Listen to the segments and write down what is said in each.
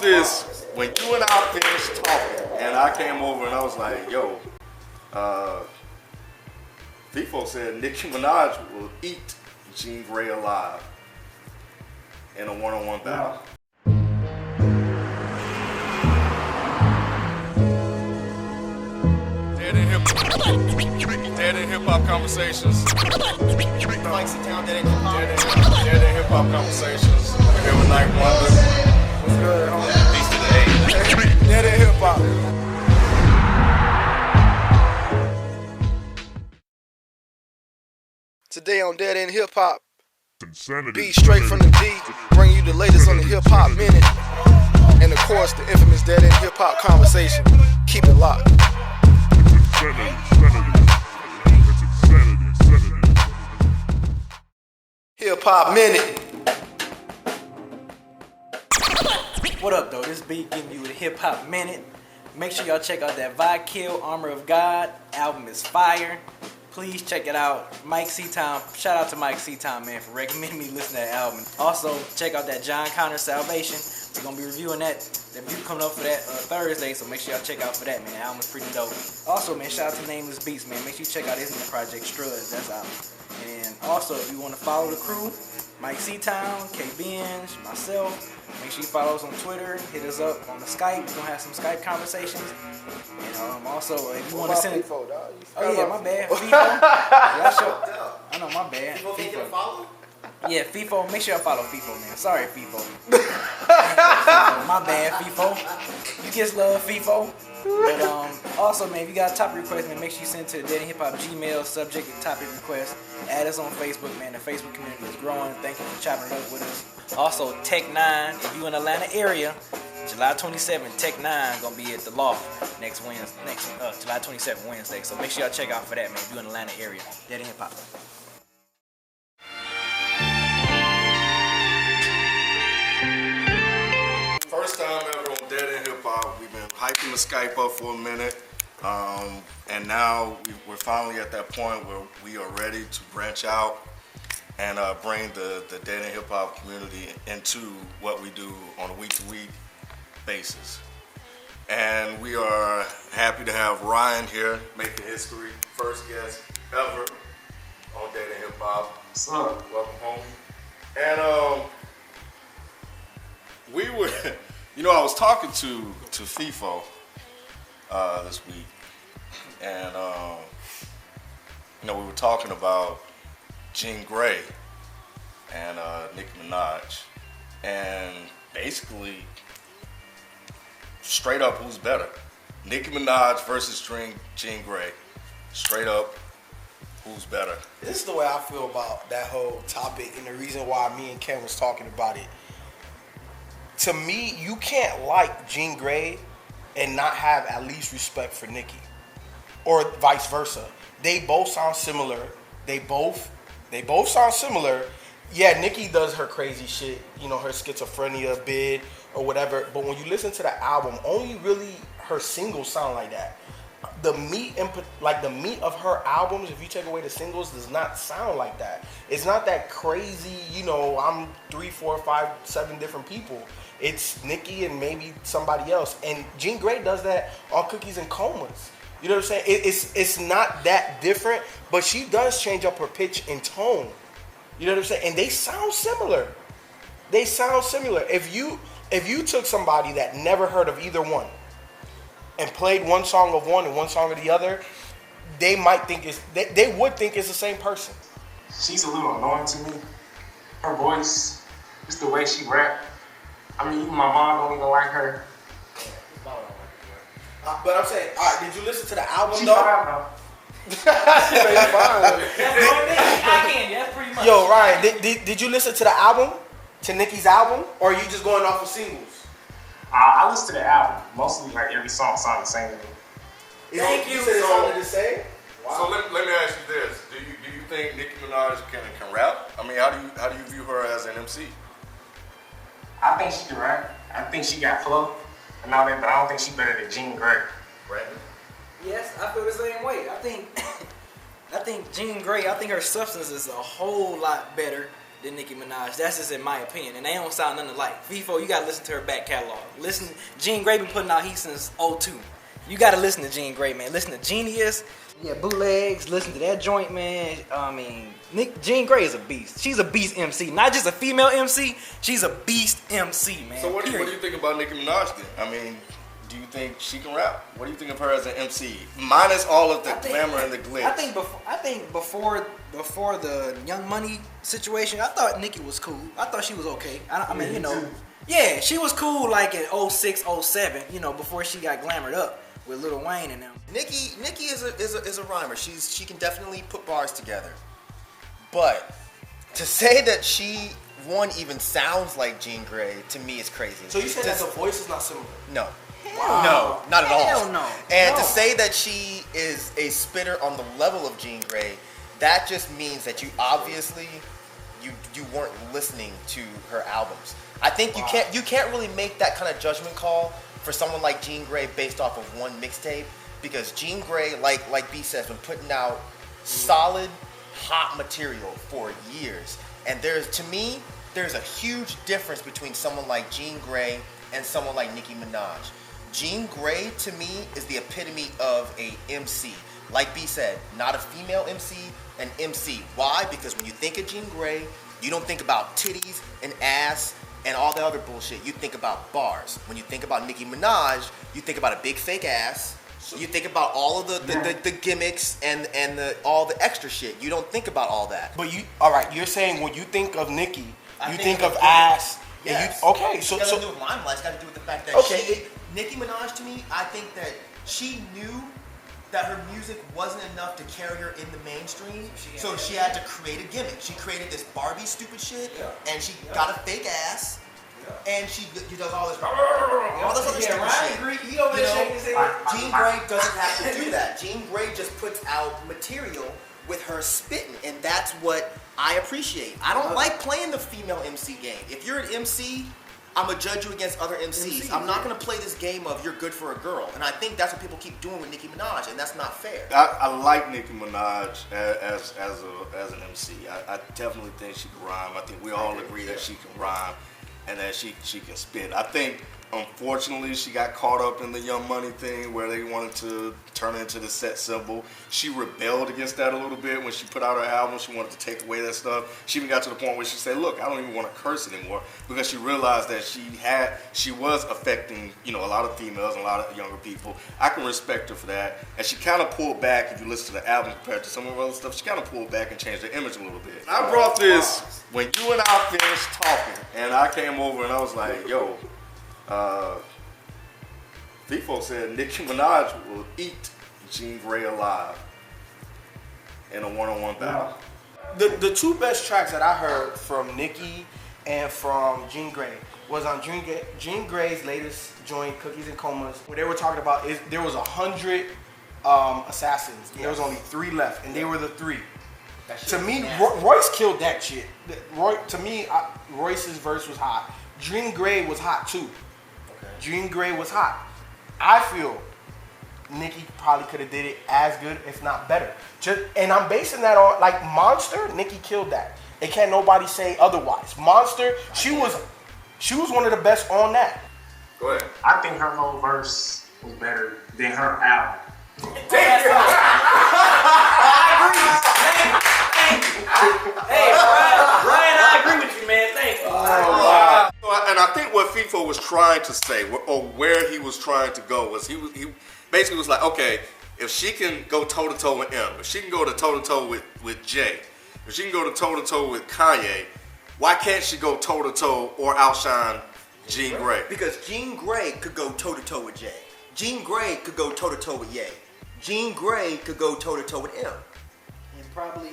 this, when you and I finished talking, and I came over and I was like, yo, FIFO said Nicki Minaj will eat Jean Grae alive in a one-on-one battle. Deadendhiphop conversations. Deadendhiphop conversations. Here with Night Wonder. What's good, homie? Peace to the A. Deadendhiphop. Today on Deadendhiphop, be straight from the D, bring you the latest on the hip hop minute, and of course the infamous Deadendhiphop conversation. Keep it locked. Hip hop minute. What up, though? This beat giving you a hip hop minute. Make sure y'all check out that Vodkill Armor of God album. Is fire. Please check it out. Mike C-Town, shout out to Mike C-Town, man, for recommending me to listen to that album. Also, check out that John Connor Salvation. We're going to be reviewing that. The review coming up for that Thursday, so make sure y'all check out for that, man. The album's pretty dope. Also, man, shout out to Nameless Beats, man. Make sure you check out his new project, Struds. That's out. And also, if you want to follow the crew, Mike C-Town, K-Benj, myself, make sure you follow us on Twitter. Hit us up on the Skype. We're going to have some Skype conversations. And also, if you want to send... FIFO, dog. Oh, yeah, my bad. FIFO. Yeah, I know, my bad. FIFO can't get a follow? Yeah, FIFO. Make sure y'all follow FIFO, man. Sorry, FIFO. My bad, FIFO. You just love FIFO. But also, man, if you got a topic request, man, make sure you send it to the Deadendhiphop Gmail, subject and topic request. Add us on Facebook, man. The Facebook community is growing. Thank you for chopping it up with us. Also, Tech 9, if you in the Atlanta area, July 27th, Tech 9 gonna be at the Loft next July 27th, Wednesday. So make sure y'all check out for that, man. If you in the Atlanta area, Deadendhiphop. First time ever on Deadendhiphop. We've been hyping the Skype up for a minute. And now we're finally at that point where we are ready to branch out and bring the Deadendhiphop community into what we do on a week-to-week basis. And we are happy to have Ryan here making history. First guest ever on Deadendhiphop. What's up? Welcome home. And we were, I was talking to FIFO this week, and we were talking about Jean Grae and Nicki Minaj, and basically, straight up, who's better? Nicki Minaj versus Jean Grae. Straight up, who's better? This is the way I feel about that whole topic, and the reason why me and Ken was talking about it. To me, you can't like Jean Grae and not have at least respect for Nicki, or vice versa. They both sound similar. They both sound similar. Yeah, Nicki does her crazy shit, her schizophrenia bid or whatever. But when you listen to the album, only really her singles sound like that. The meat of her albums, if you take away the singles, does not sound like that. It's not that crazy, I'm 3, 4, 5, 7 different people. It's Nicki and maybe somebody else. And Jean Grae does that on Cookies and Comas. You know what I'm saying? It's not that different, but she does change up her pitch and tone. You know what I'm saying? And they sound similar. If you took somebody that never heard of either one and played one song of one and one song of the other, they might think they would think it's the same person. She's a little annoying to me. Her voice, just the way she rap. I mean, even my mom don't even like her. But I'm saying, all right, did you listen to the album She's though? fine though. That's pretty much. Yo, Ryan, did you listen to the album? To Nicki's album? Or are you just going off of singles? I listen to the album. Mostly, like, every song sounds the same to me. Thank you. It sounded the same? Wow. So let me ask you this: Do you think Nicki Minaj can rap? I mean, how do you view her as an MC? I think she can rap. I think she got flow and all that, but I don't think she's better than Jean Grae. Brandon? Yes, I feel the same way. I think Jean Grae, I think her substance is a whole lot better than Nicki Minaj. That's just in my opinion, and they don't sound nothing alike. FIFO, you gotta listen to her back catalog. Listen, Jean Grae been putting out heat since '02. You gotta listen to Jean Grae, man. Listen to Genius, yeah, Bootlegs. Listen to that joint, man. I mean, Jean Grae is a beast. She's a beast MC, not just a female MC. She's a beast MC, man. So what do you think about Nicki Minaj then? I mean, do you think she can rap? What do you think of her as an MC? Minus all of the glamour and the glitz. I think before the Young Money situation, I thought Nicki was cool. I thought she was okay. I mean, you know, yeah, she was cool like in 06, 07, you know, before she got glamored up with Lil Wayne and them. Nicki is a rhymer. She can definitely put bars together. But to say that she even sounds like Jean Grae to me is crazy. So you said that the voice is not similar? No. Wow. No, not at all. Hell no. And No. to say that she is a spitter on the level of Jean Grae, that just means that you obviously you weren't listening to her albums. I think you can't really make that kind of judgment call for someone like Jean Grae based off of one mixtape, because Jean Grae, like B says, been putting out solid, hot material for years. And to me, there's a huge difference between someone like Jean Grae and someone like Nicki Minaj. Jean Grae, to me, is the epitome of a MC. Like B said, not a female MC, an MC. Why? Because when you think of Jean Grae, you don't think about titties and ass and all the other bullshit. You think about bars. When you think about Nicki Minaj, you think about a big fake ass. You think about all of the gimmicks and all the extra shit. You don't think about all that. But you're saying when you think of Nicki, you think of ass. Yes. Okay, so it's got to do with limelight. It's got to do with the fact that Nicki Minaj, to me, I think that she knew that her music wasn't enough to carry her in the mainstream, so she had to create a gimmick. She created this Barbie stupid shit, and she got a fake ass, and she does all this, all this other stupid shit. He over there shaking his head. Jean Grae doesn't have to do that. Jean Grae just puts out material with her spitting, and that's what I appreciate. I don't like playing the female MC game. If you're an MC, I'm gonna judge you against other MCs. I'm not gonna play this game of you're good for a girl, and I think that's what people keep doing with Nicki Minaj, and that's not fair. I like Nicki Minaj as an MC. I definitely think she can rhyme. I think we all agree that she can rhyme and that she can spit. I think, unfortunately, she got caught up in the Young Money thing where they wanted to turn it into the set symbol. She rebelled against that a little bit when she put out her album. She wanted to take away that stuff. She even got to the point where she said, look, I don't even want to curse anymore, because she realized that she was affecting, a lot of females and a lot of younger people. I can respect her for that. And she kind of pulled back, if you listen to the album compared to some of her other stuff, she kind of pulled back and changed her image a little bit. I brought this when you and I finished talking, and I came over and I was like, yo, FIFO said Nicki Minaj will eat Jean Grae alive in a one-on-one battle. The two best tracks that I heard from Nicki and from Jean Grae was on Jean Grae's latest joint, Cookies and Comas, where they were talking about there was 100 assassins. There was only 3 left, and they were the 3. To me, Royce killed that shit. Royce's verse was hot. Jean Grae was hot too. Jean Grae was hot. I feel Nicki probably could have did it as good, if not better. And I'm basing that on, like, Monster, Nicki killed that. And can't nobody say otherwise. Monster, she was one of the best on that. Go ahead. I think her whole verse was better than her album. Hey, Ryan, I agree with you, man. Thank you. And I think what FIFO was trying to say, or where he was trying to go, was he basically was like, okay, if she can go toe-to-toe with M, if she can go toe-to-toe with Jay, if she can go toe-to-toe with Kanye, why can't she go toe-to-toe or outshine Jean Grae? Because Jean Grae could go toe-to-toe with Jay. Jean Grae could go toe-to-toe with Ye. Jean Grae could go toe-to-toe with M. And probably...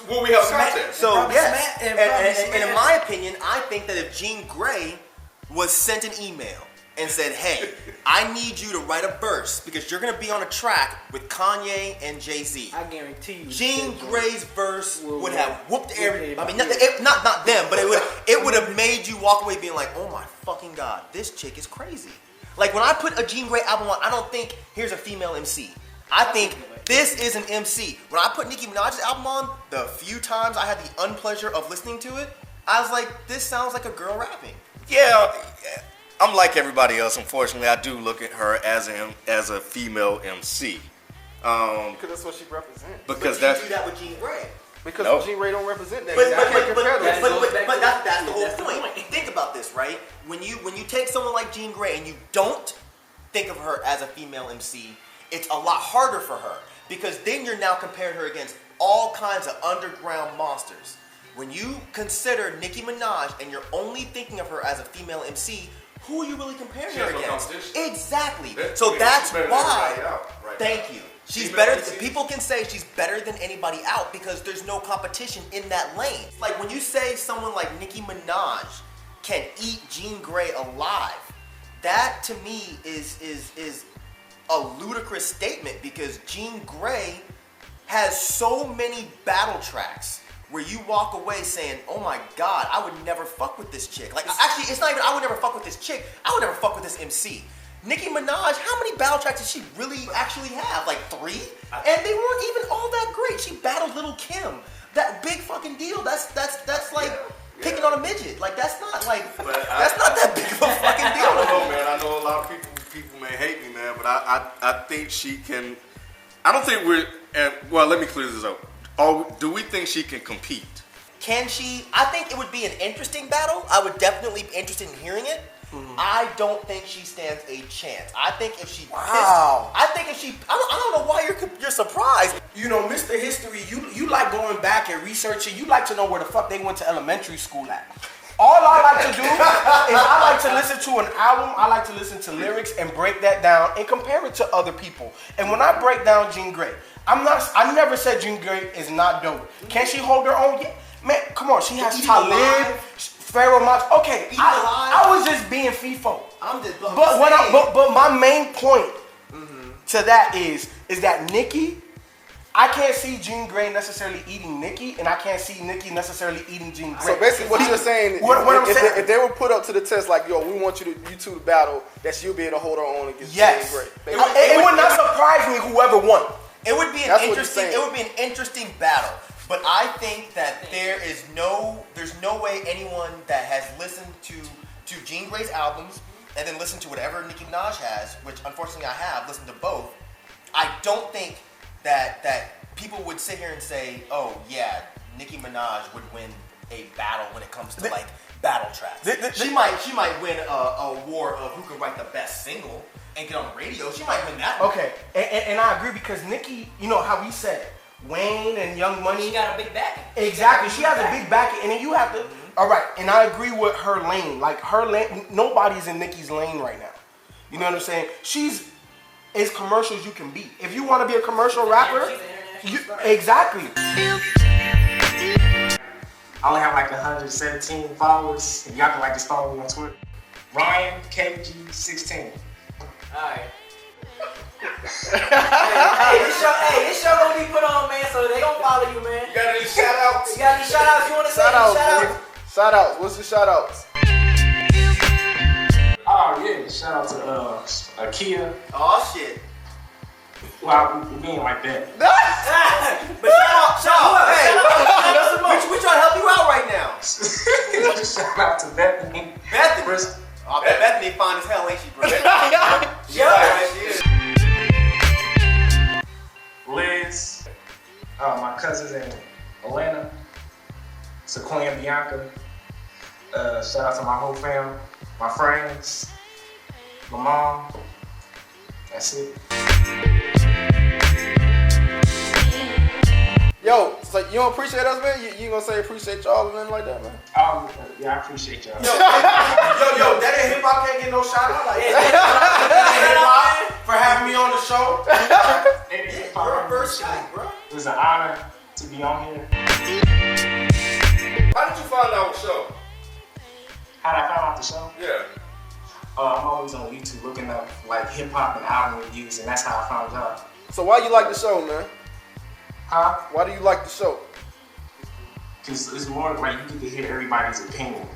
Will we have content? So, yes. And in my opinion, I think that if Jean Grae was sent an email and said, hey, I need you to write a verse because you're going to be on a track with Kanye and Jay-Z. I guarantee you. Jean Grae's verse would have whooped everybody. I mean, not them, but it would have made you walk away being like, oh my fucking God, this chick is crazy. Like, when I put a Jean Grae album on, I don't think, here's a female MC. I think this is an MC. When I put Nicki Minaj's album on, the few times I had the unpleasure of listening to it, I was like, this sounds like a girl rapping. Yeah, I'm like everybody else. Unfortunately, I do look at her as a female MC. Because that's what she represents. Because But you do that with Jean Grae. Because No. Jean Grae don't represent that. But that's the whole point. Think about this, right? When you take someone like Jean Grae and you don't think of her as a female MC, it's a lot harder for her because then you're now comparing her against all kinds of underground monsters. When you consider Nicki Minaj and you're only thinking of her as a female MC, who are you really comparing her against? Exactly. So that's why. Thank you. She's better. People can say she's better than anybody out because there's no competition in that lane. Like when you say someone like Nicki Minaj can eat Jean Grae alive, that to me is a ludicrous statement because Jean Grae has so many battle tracks where you walk away saying, oh my God, I would never fuck with this chick. Like actually, it's not even I would never fuck with this chick. I would never fuck with this MC. Nicki Minaj, how many battle tracks did she really actually have? Like 3? And they weren't even all that great. She battled Lil' Kim. That big fucking deal. That's like picking on a midget. Like that's not that big of a fucking deal. I don't know, man. I know a lot of people may hate me, man, but I think she can. I don't think we're. Well, let me clear this up. Do we think she can compete? Can she? I think it would be an interesting battle. I would definitely be interested in hearing it. I don't think she stands a chance. I think if she I don't know why you're surprised. You know, Mr. History, you like going back and researching. You like to know where the fuck they went to elementary school at. All I like to do is I like to listen to an album. I like to listen to lyrics and break that down and compare it to other people. And when I break down Jean Grae, I never said Jean Grae is not dope. Can she hold her own? Yeah. Man, come on. She has Talib, Pharaoh Monch. Okay, I was just being FIFO. But my main point to that is that Nicki, I can't see Jean Grae necessarily eating Nicki, and I can't see Nicki necessarily eating Jean Grae. So basically, what you're saying, if they were put up to the test, like, yo, we want you two to battle, that she'll be able to hold her own against Jean Grae. It would not surprise me whoever won. It would be an interesting battle. But I think that there's no way anyone that has listened to Jean Grae's albums and then listened to whatever Nicki Minaj has, which unfortunately I have listened to both. I don't think that people would sit here and say, oh yeah, Nicki Minaj would win a battle when it comes to like battle tracks. She might win a war of who can write the best single and get on the radio. She might win that. Okay, and I agree because Nicki, you know how we said Wayne and Young Money. She got a big backing. Exactly, she has a big backing, and then you have to. All right, and I agree with her lane. Like her lane, nobody's in Nicki's lane right now. You know what I'm saying? She's as commercial as you can be. If you want to be a commercial rapper, exactly. I only have like 117 followers. If y'all can like just follow me on Twitter. Ryan KG16. Alright. this show gonna be put on, man, so they gonna follow you, man. You got any shout outs? You got any shout outs? You wanna say shout outs? Shout outs. What's the shout outs? Oh yeah, shout out to Kia. Oh shit. Well, we being like that. But shout out. We trying to help you out right now. Shout out to Bethany. Bethany. Oh, Bethany fine as hell, ain't she, bro? Liz, my cousins in Atlanta, Sequoia and Bianca. Shout out to my whole fam, my friends, my mom. That's it. Yo, so you don't appreciate us, man? You gonna say appreciate y'all or nothing like that, man? Yeah, I appreciate y'all. Yo, Deadendhiphop can't get no shout out like that. For having me on the show. Your first shot, bro. It was an honor to be on here. How did you find our show? How did I find out the show? Yeah. I'm always on YouTube looking up like hip hop and album reviews, and that's how I found y'all. So why you like the show, man? Huh? Why do you like the show? Because it's more like you get to hear everybody's opinion.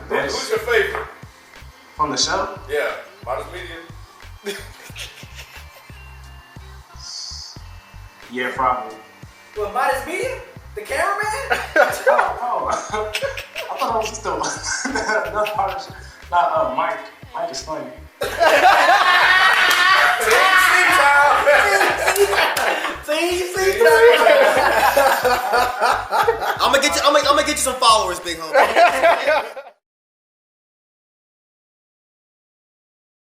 Who's your favorite? From the show? Yeah, Modest Media. Yeah, probably. Well, Modest Media? The cameraman? Oh. I thought I was still another part of the show. Not Mike. Mike is funny. I'm gonna get you some followers, big homie.